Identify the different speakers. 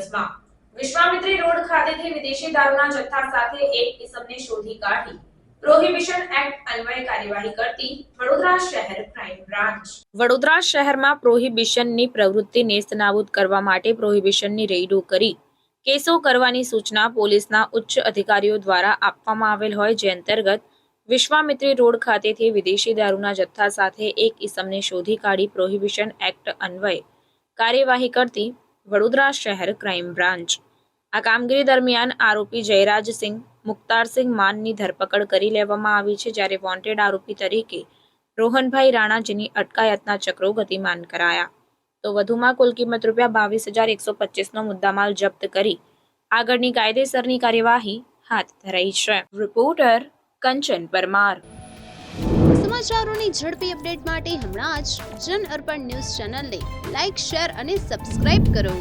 Speaker 1: દિવસમાં વિશ્વામિત્રી રોડ ખાતેથી વિદેશી દારૂના જથ્થા સાથે એક ઇસમને શોધી કાઢી પ્રોહિબિશન એક્ટ અન્વયે કાર્યવાહી કરતી વડોદરા શહેર ક્રાઇમ બ્રાન્ચ. વડોદરા શહેરમાં પ્રોહિબિશનની પ્રવૃત્તિ નેસ્તનાબૂદ કરવા માટે પ્રોહિબિશનની રેઇડો કરી કેસો કરવાની સૂચના પોલીસના ઉચ્ચ અધિકારીઓ દ્વારા આપવામાં આવેલ હોય, જે અંતર્ગત વિશ્વામિત્રી રોડ ખાતેથી વિદેશી દારૂના જથ્થા સાથે એક ઇસમને શોધી કાઢી પ્રોહિબિશન એક્ટ અન્વયે કાર્યવાહી કરતી વડોદરા શહેર ક્રાઇમ બ્રાન્ચ. આ કામગીરી દરમિયાન આરોપી જયરાજસિંહ મુખ્તારસિંહ માનની ધરપકડ કરી લેવામાં આવી છે, જ્યારે વોન્ટેડ આરોપી તરીકે રોહનભાઈ રાણા, જેની અટકાયતના ચક્રો ગતિમાન કરાયા. તો વધુમાં કુલ કિંમત ₹22,125નો મુદ્દામાલ જપ્ત કરી આગળની કાયદેસરની કાર્યવાહી હાથ ધરાઈ છે. રિપોર્ટર કંચન પરમાર.
Speaker 2: સમાચારોની ઝડપી અપડેટ માટે હમણાં જ જન અર્પણ ન્યૂઝ ચેનલને લાઇક, શેર અને સબસ્ક્રાઇબ કરો.